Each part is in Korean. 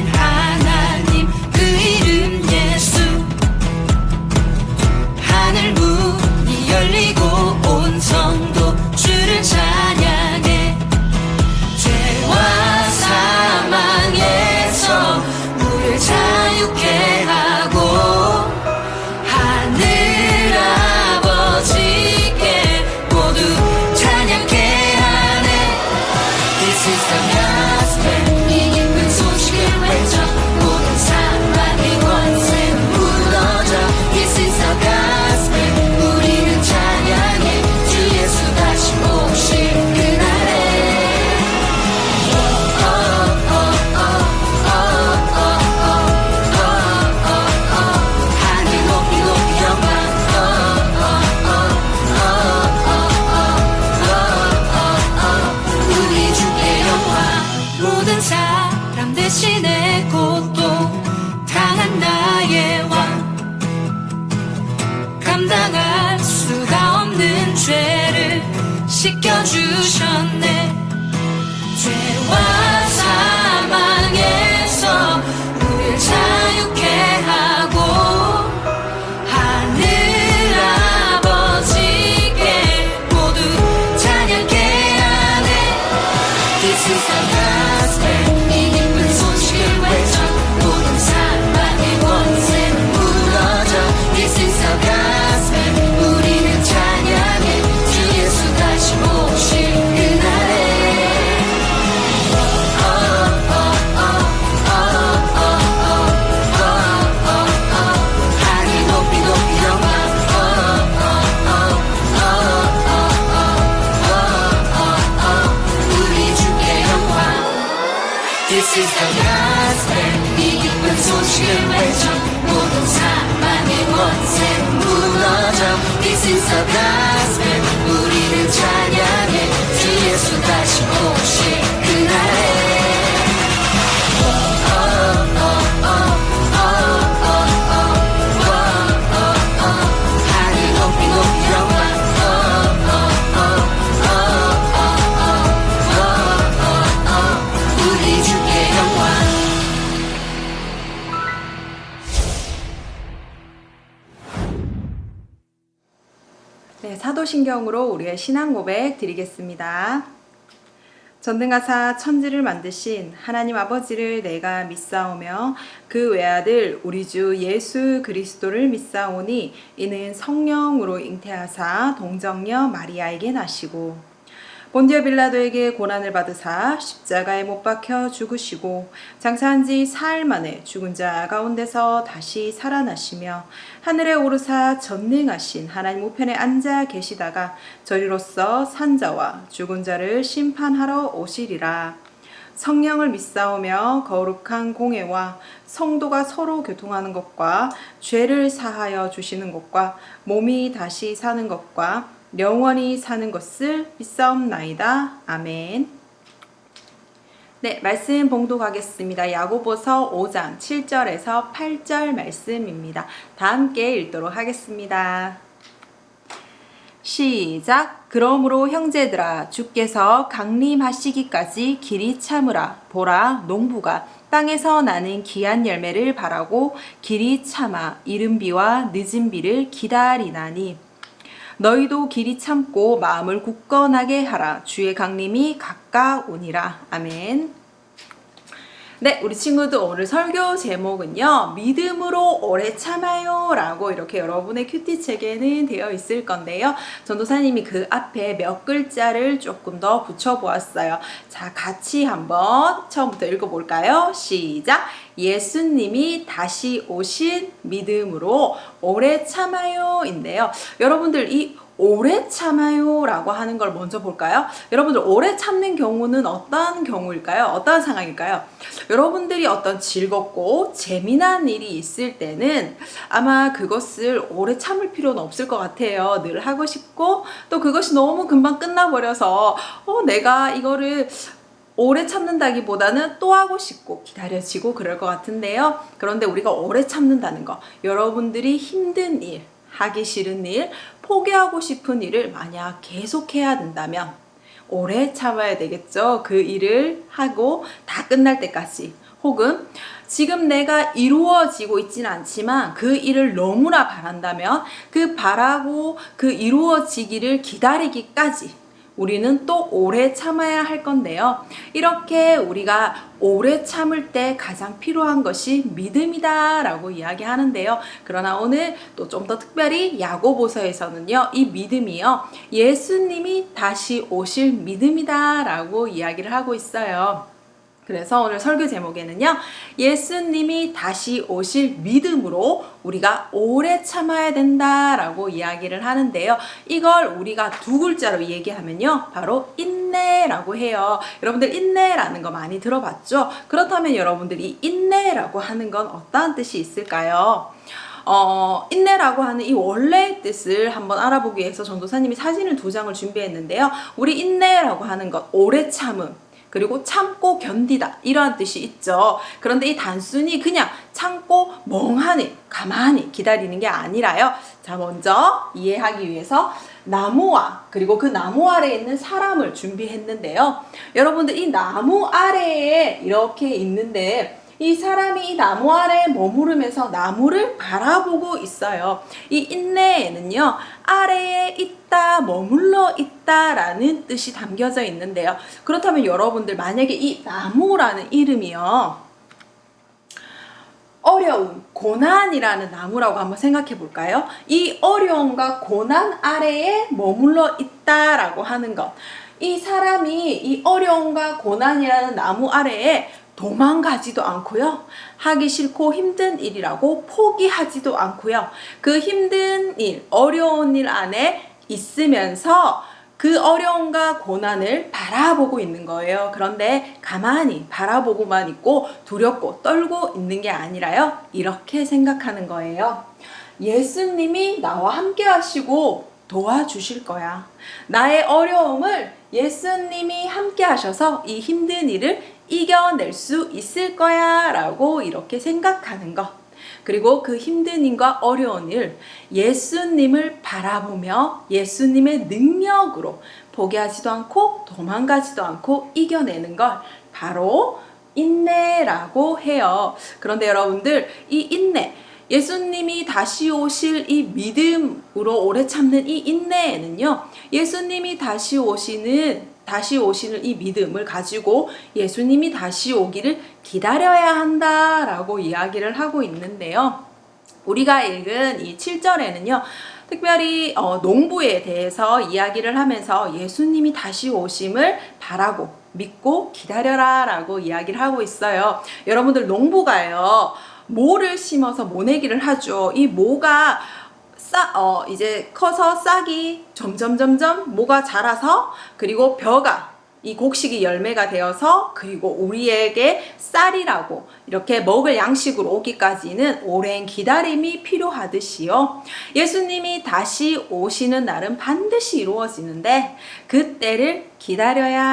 하나님 그 이름 예수. 하늘 문이 열리고 온 성도 주를 찬양해. 죄와 사망에서 우리를 자유케 하고 하늘 아버지께 모두 찬양케 하네. This is the gospel. 이 기쁜 소식을 외쳐 모든 사람의 권세는 무너져. This is the gospel. 우리는 찬양해 주 예수 다시 오실 그날에. 하늘 높이 높이 영광. 우리 주께 영광. 모든 사람 대신에 고통 당한 나의 왕. 감당할 수가 없는 죄를 씻겨주셨네. 죄와 사망에서 우리를 자유케 하고 하늘 아버지께 모두 찬양케 하네. This is the gospel. 이 기쁜 소식을 외쳐 모든 사람의 권세는 무너져. This is the gospel. 우리는 찬양해 주 예수 다시 오실 그날에. 하늘 높이 높이 영광. 우리 주께 영광. This is the gospel. 이 기쁜 소식을 외쳐 모든 사망의 권세는 무너져. This is the gospel. 우리는 찬양해 주 예수 다시 오실 그날에. 하늘 높이 높이 영광. 우리 주께 영광. 네, 사도신경으로 우리의 신앙 고백 드리겠습니다. 전능하사 천지를 만드신 하나님 아버지를 내가 믿사오며 그 외아들 우리 주 예수 그리스도를 믿사오니 이는 성령으로 잉태하사 동정녀 마리아에게 나시고 본디오 빌라도에게 고난을 받으사 십자가에 못 박혀 죽으시고 장사한 지 사흘 만에 죽은 자 가운데서 다시 살아나시며 하늘에 오르사 전능하신 하나님 우편에 앉아 계시다가 저리로서 산자와 죽은 자를 심판하러 오시리라. 성령을 믿사오며 거룩한 공회와 성도가 서로 교통하는 것과 죄를 사하여 주시는 것과 몸이 다시 사는 것과 영원히 사는 것을 믿사옵나이다. 아멘. 네, 말씀 봉독하겠습니다. 야고보서 5장 7절에서 8절 말씀입니다. 다 함께 읽도록 하겠습니다. 시작. 그러므로 형제들아 주께서 강림하시기까지 길이 참으라. 보라 농부가 땅에서 나는 귀한 열매를 바라고 길이 참아 이른 비와 늦은 비를 기다리나니 너희도 길이 참고 마음을 굳건하게 하라. 주의 강림이 가까우니라. 아멘. 네, 우리 친구들 오늘 설교 제목은요, 믿음으로 오래 참아요 라고 이렇게 여러분의 큐티 책에는 되어 있을 건데요, 전도사님이 그 앞에 몇 글자를 조금 더 붙여보았어요. 자, 같이 한번 처음부터 읽어볼까요? 시작. 예수님이 다시 오신 믿음으로 오래 참아요 인데요, 여러분들 이 오래 참아요 라고 하는 걸 먼저 볼까요? 여러분들 오래 참는 경우는 어떤 경우일까요? 어떤 상황일까요? 여러분들이 어떤 즐겁고 재미난 일이 있을 때는 아마 그것을 오래 참을 필요는 없을 것 같아요. 늘 하고 싶고 또 그것이 너무 금방 끝나버려서 내가 이거를 오래 참는다기보다는 또 하고 싶고 기다려지고 그럴 것 같은데요. 그런데 우리가 오래 참는다는 거, 여러분들이 힘든 일, 하기 싫은 일, 포기하고 싶은 일을 만약 계속해야 된다면 오래 참아야 되겠죠. 그 일을 하고 다 끝날 때까지 혹은 지금 내가 이루어지고 있지는 않지만 그 일을 너무나 바란다면 그 바라고 그 이루어지기를 기다리기까지 우리는 또 오래 참아야 할 건데요. 이렇게 우리가 오래 참을 때 가장 필요한 것이 믿음이다 라고 이야기하는데요. 그러나 오늘 또 좀 더 특별히 야고보서에서는요, 이 믿음이요, 예수님이 다시 오실 믿음이다 라고 이야기를 하고 있어요. 그래서 오늘 설교 제목에는요, 예수님이 다시 오실 믿음으로 우리가 오래 참아야 된다라고 이야기를 하는데요. 이걸 우리가 두 글자로 얘기하면요, 바로 인내라고 해요. 여러분들 인내라는 거 많이 들어봤죠? 그렇다면 여러분들 이 인내라고 하는 건 어떠한 뜻이 있을까요? 인내라고 하는 이 원래의 뜻을 한번 알아보기 위해서 전도사님이 사진을 2장을 준비했는데요. 우리 인내라고 하는 것, 오래 참음, 그리고 참고 견디다, 이러한 뜻이 있죠. 그런데 이 단순히 그냥 참고 멍하니 가만히 기다리는 게 아니라요. 자, 먼저 이해하기 위해서 나무와 그리고 그 나무 아래에 있는 사람을 준비했는데요. 여러분들 이 나무 아래에 이렇게 있는데 이 사람이 이 나무 아래에 머무르면서 나무를 바라보고 있어요. 이 인내에는요, 아래에 있다, 머물러 있다라는 뜻이 담겨져 있는데요. 그렇다면 여러분들 만약에 이 나무라는 이름이요, 어려움, 고난이라는 나무라고 한번 생각해 볼까요? 이 어려움과 고난 아래에 머물러 있다라고 하는 것. 이 사람이 이 어려움과 고난이라는 나무 아래에 도망가지도 않고요. 하기 싫고 힘든 일이라고 포기하지도 않고요. 그 힘든 일, 어려운 일 안에 있으면서 그 어려움과 고난을 바라보고 있는 거예요. 그런데 가만히 바라보고만 있고 두렵고 떨고 있는 게 아니라요, 이렇게 생각하는 거예요. 예수님이 나와 함께 하시고 도와주실 거야. 나의 어려움을 예수님이 함께 하셔서 이 힘든 일을 이겨낼 수 있을 거야 라고 이렇게 생각하는 것. 그리고 그 힘든 일과 어려운 일, 예수님을 바라보며 예수님의 능력으로 포기하지도 않고 도망가지도 않고 이겨내는 걸 바로 인내라고 해요. 그런데 여러분들, 이 인내, 예수님이 다시 오실 이 믿음으로 오래 참는 이 인내에는요, 예수님이 다시 오시는 이 믿음을 가지고 예수님이 다시 오기를 기다려야 한다라고 이야기를 하고 있는데요. 우리가 읽은 이 7절에는요, 특별히 농부에 대해서 이야기를 하면서 예수님이 다시 오심을 바라고 믿고 기다려라 라고 이야기를 하고 있어요. 여러분들, 농부가요, 모를 심어서 모내기를 하죠. 이 모가 이제 커서 싹이 점점 모가 자라서, 그리고 벼가, 이 곡식이 열매가 되어서, 그리고 우리에게 쌀이라고 이렇게 먹을 양식으로 오기까지는 오랜 기다림이 필요하듯이요, 예수님이 다시 오시는 날은 반드시 이루어지는데 그때를 기다려야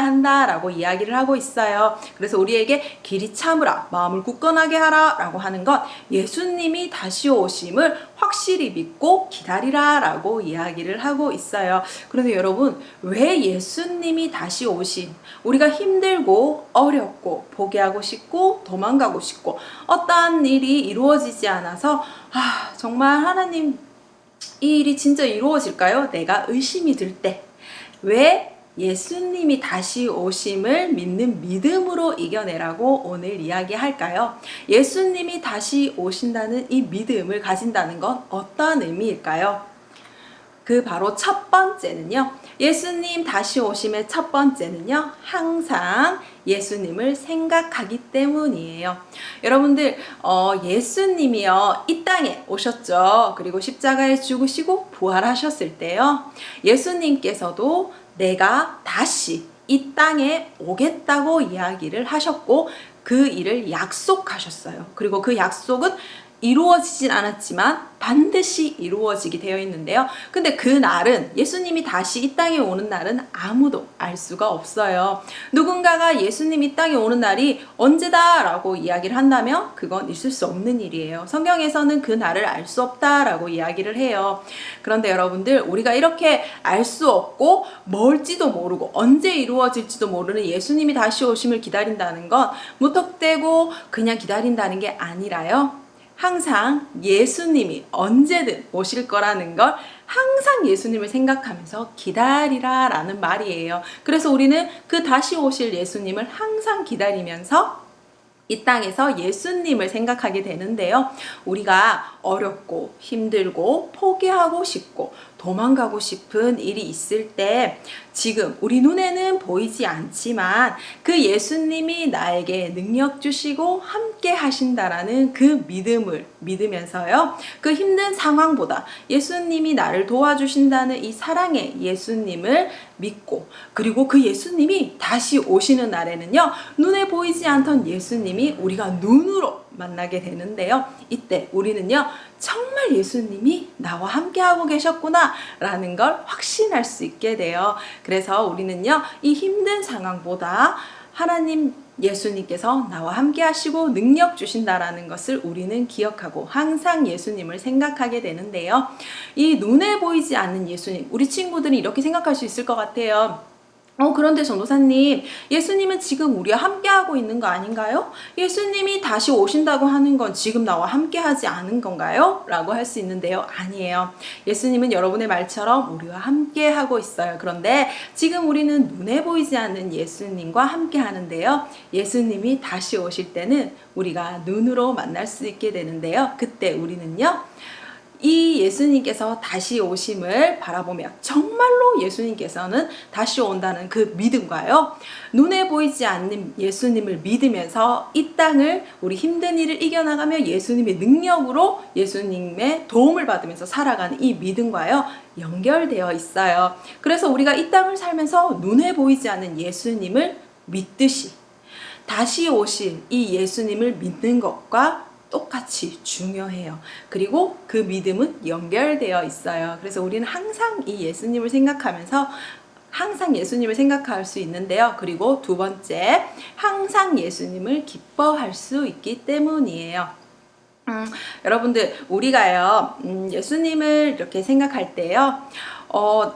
한다라고 이야기를 하고 있어요. 그래서 우리에게 길이 참으라, 마음을 굳건하게 하라 라고 하는 것, 예수님이 다시 오심을 확실히 믿고 기다리라 라고 이야기를 하고 있어요. 그런데 여러분, 왜 예수님이 다시 오심, 우리가 힘들고 어렵고 포기하고 싶고 도망가고 싶고 어떠한 일이 이루어지지 않아서 정말 하나님, 이 일이 진짜 이루어질까요? 내가 의심이 들 때 왜 예수님이 다시 오심을 믿는 믿음으로 이겨내라고 오늘 이야기할까요? 예수님이 다시 오신다는 이 믿음을 가진다는 건 어떠한 의미일까요? 그 바로 첫 번째는요, 예수님 다시 오심의 첫 번째는요, 항상 예수님을 생각하기 때문이에요. 여러분들, 예수님이요, 이 땅에 오셨죠. 그리고 십자가에 죽으시고 부활하셨을 때요, 예수님께서도 내가 다시 이 땅에 오겠다고 이야기를 하셨고 그 일을 약속하셨어요. 그리고 그 약속은 이루어지진 않았지만 반드시 이루어지게 되어 있는데요. 근데 그 날은, 예수님이 다시 이 땅에 오는 날은 아무도 알 수가 없어요. 누군가가 예수님이 이 땅에 오는 날이 언제다 라고 이야기를 한다면 그건 있을 수 없는 일이에요. 성경에서는 그 날을 알 수 없다 라고 이야기를 해요. 그런데 여러분들, 우리가 이렇게 알 수 없고 멀지도 모르고 언제 이루어질지도 모르는 예수님이 다시 오심을 기다린다는 건 무턱대고 그냥 기다린다는 게 아니라요, 항상 예수님이 언제든 오실 거라는 걸 항상 예수님을 생각하면서 기다리라 라는 말이에요. 그래서 우리는 그 다시 오실 예수님을 항상 기다리면서 이 땅에서 예수님을 생각하게 되는데요. 우리가 어렵고 힘들고 포기하고 싶고 도망가고 싶은 일이 있을 때, 지금 우리 눈에는 보이지 않지만 그 예수님이 나에게 능력 주시고 함께 하신다라는 그 믿음을 믿으면서요, 그 힘든 상황보다 예수님이 나를 도와주신다는 이 사랑의 예수님을 믿고, 그리고 그 예수님이 다시 오시는 날에는요, 눈에 보이지 않던 예수님이 우리가 눈으로 만나게 되는데요. 이때 우리는요, 정말 예수님이 나와 함께 하고 계셨구나 라는 걸 확신할 수 있게 돼요. 그래서 우리는요, 이 힘든 상황보다 하나님 예수님께서 나와 함께 하시고 능력 주신다라는 것을 우리는 기억하고 항상 예수님을 생각하게 되는데요. 이 눈에 보이지 않는 예수님, 우리 친구들이 이렇게 생각할 수 있을 것 같아요. 그런데 전도사님, 예수님은 지금 우리와 함께하고 있는 거 아닌가요? 예수님이 다시 오신다고 하는 건 지금 나와 함께하지 않은 건가요? 라고 할 수 있는데요. 아니에요. 예수님은 여러분의 말처럼 우리와 함께하고 있어요. 그런데 지금 우리는 눈에 보이지 않는 예수님과 함께하는데요. 예수님이 다시 오실 때는 우리가 눈으로 만날 수 있게 되는데요. 그때 우리는요, 이 예수님께서 다시 오심을 바라보며 정말로 예수님께서는 다시 온다는 그 믿음과요, 눈에 보이지 않는 예수님을 믿으면서 이 땅을, 우리 힘든 일을 이겨나가며 예수님의 능력으로 예수님의 도움을 받으면서 살아가는 이 믿음과요 연결되어 있어요. 그래서 우리가 이 땅을 살면서 눈에 보이지 않는 예수님을 믿듯이 다시 오실 이 예수님을 믿는 것과 똑같이 중요해요. 그리고 그 믿음은 연결되어 있어요. 그래서 우리는 항상 이 예수님을 생각하면서 항상 예수님을 생각할 수 있는데요. 그리고 두 번째, 항상 예수님을 기뻐할 수 있기 때문이에요. 여러분들, 우리가요, 예수님을 이렇게 생각할 때요,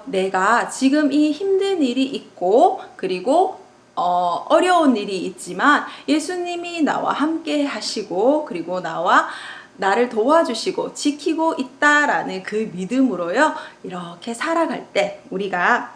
내가 지금 이 힘든 일이 있고, 그리고 어려운 일이 있지만 예수님이 나와 함께 하시고, 그리고 나를 도와주시고 지키고 있다라는 그 믿음으로요, 이렇게 살아갈 때 우리가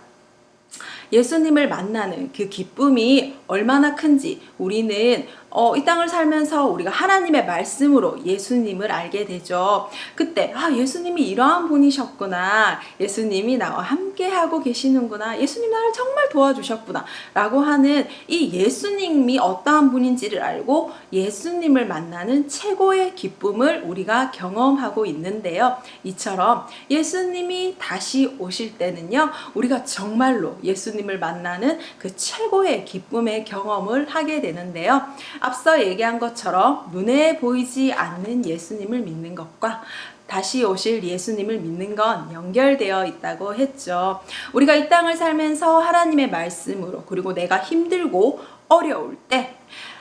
예수님을 만나는 그 기쁨이 얼마나 큰지 우리는 이 땅을 살면서 우리가 하나님의 말씀으로 예수님을 알게 되죠. 그때 예수님이 이러한 분이셨구나, 예수님이 나와 함께 하고 계시는구나, 예수님 나를 정말 도와주셨구나 라고 하는 이 예수님이 어떠한 분인지를 알고 예수님을 만나는 최고의 기쁨을 우리가 경험하고 있는데요. 이처럼 예수님이 다시 오실 때는요, 우리가 정말로 예수님을 만나는 그 최고의 기쁨의 경험을 하게 되는데요. 앞서 얘기한 것처럼 눈에 보이지 않는 예수님을 믿는 것과 다시 오실 예수님을 믿는 건 연결되어 있다고 했죠. 우리가 이 땅을 살면서 하나님의 말씀으로, 그리고 내가 힘들고 어려울 때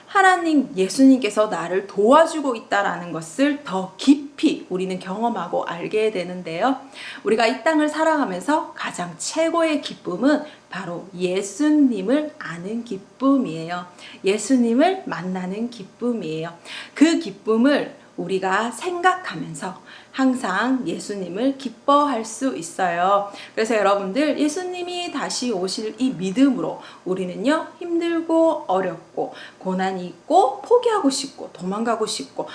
하나님 예수님께서 나를 도와주고 있다라는 것을 더 깊이 우리는 경험하고 알게 되는데요. 우리가 이 땅을 살아가면서 가장 최고의 기쁨은 바로 예수님을 아는 기쁨이에요. 예수님을 만나는 기쁨이에요. 그 기쁨을 우리가 생각하면서 항상 예수님을 기뻐할 수 있어요. 그래서 여러분들, 예수님이 다시 오실 이 믿음으로 우리는요, 힘들고 어렵고 고난이 있고 포기하고 싶고 도망가고 싶고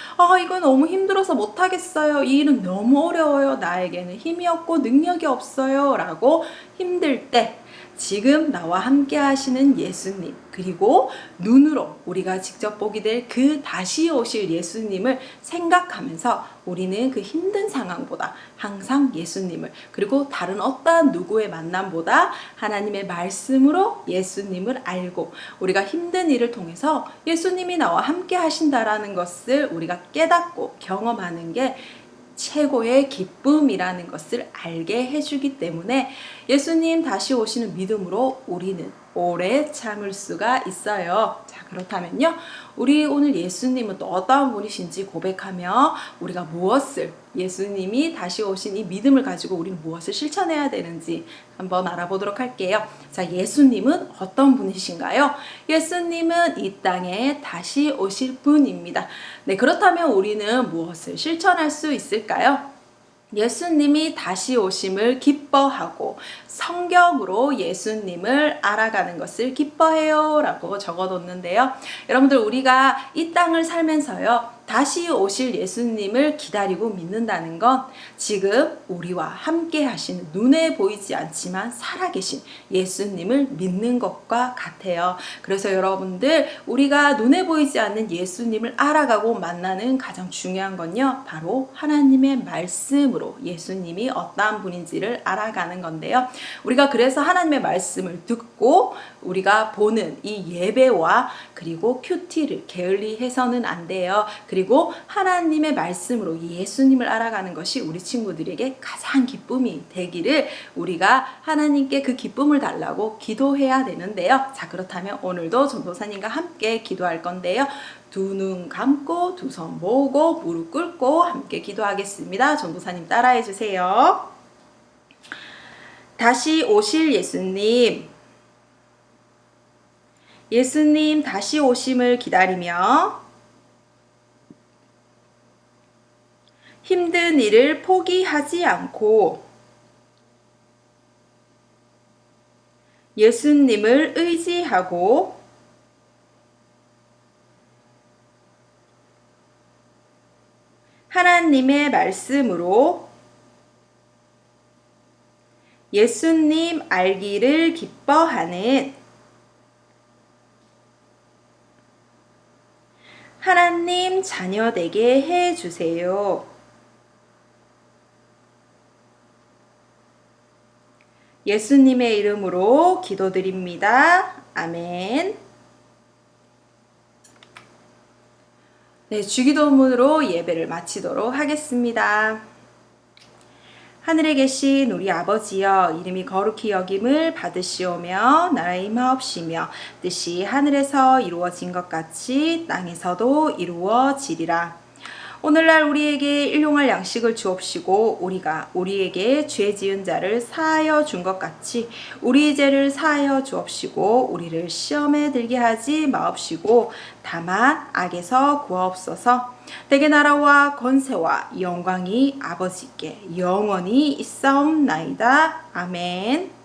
이거 너무 힘들어서 못하겠어요, 이 일은 너무 어려워요, 나에게는 힘이 없고 능력이 없어요 라고 힘들 때 지금 나와 함께 하시는 예수님, 그리고 눈으로 우리가 직접 보게 될 그 다시 오실 예수님을 생각하면서 우리는 그 힘든 상황보다 항상 예수님을, 그리고 다른 어떠한 누구의 만남보다 하나님의 말씀으로 예수님을 알고 우리가 힘든 일을 통해서 예수님이 나와 함께 하신다라는 것을 우리가 깨닫고 경험하는 게 최고의 기쁨이라는 것을 알게 해주기 때문에 예수님 다시 오시는 믿음으로 우리는 오래 참을 수가 있어요. 자, 그렇다면요, 우리 오늘 예수님은 또 어떠한 분이신지 고백하며 우리가 무엇을, 예수님이 다시 오신 이 믿음을 가지고 우리는 무엇을 실천해야 되는지 한번 알아보도록 할게요. 자, 예수님은 어떤 분이신가요? 예수님은 이 땅에 다시 오실 분입니다. 네, 그렇다면 우리는 무엇을 실천할 수 있을까요? 예수님이 다시 오심을 기뻐하고 성경으로 예수님을 알아가는 것을 기뻐해요 라고 적어뒀는데요. 여러분들, 우리가 이 땅을 살면서요, 다시 오실 예수님을 기다리고 믿는다는 건 지금 우리와 함께 하시는, 눈에 보이지 않지만 살아계신 예수님을 믿는 것과 같아요. 그래서 여러분들, 우리가 눈에 보이지 않는 예수님을 알아가고 만나는 가장 중요한 건요, 바로 하나님의 말씀으로 예수님이 어떠한 분인지를 알아가는 건데요. 우리가 그래서 하나님의 말씀을 듣고 우리가 보는 이 예배와 그리고 큐티를 게을리해서는 안 돼요. 그리고 하나님의 말씀으로 예수님을 알아가는 것이 우리 친구들에게 가장 기쁨이 되기를 우리가 하나님께 그 기쁨을 달라고 기도해야 되는데요. 자, 그렇다면 오늘도 전도사님과 함께 기도할 건데요. 두 눈 감고 두 손 모으고 무릎 꿇고 함께 기도하겠습니다. 전도사님 따라해 주세요. 다시 오실 예수님, 예수님 다시 오심을 기다리며 힘든 일을 포기하지 않고 예수님을 의지하고 하나님의 말씀으로 예수님 알기를 기뻐하는 하나님 자녀 되게 해주세요. 예수님의 이름으로 기도드립니다. 아멘. 네, 주기도문으로 예배를 마치도록 하겠습니다. 하늘에 계신 우리 아버지여, 이름이 거룩히 여김을 받으시오며 나라의 임하옵시며 뜻이 하늘에서 이루어진 것 같이 땅에서도 이루어지리라. 오늘날 우리에게 일용할 양식을 주옵시고 우리가 우리에게 죄 지은 자를 사하여 준 것 같이 우리 죄를 사하여 주옵시고 우리를 시험에 들게 하지 마옵시고 다만 악에서 구하옵소서. 대개 나라와 권세와 영광이 아버지께 영원히 있사옵나이다. 아멘.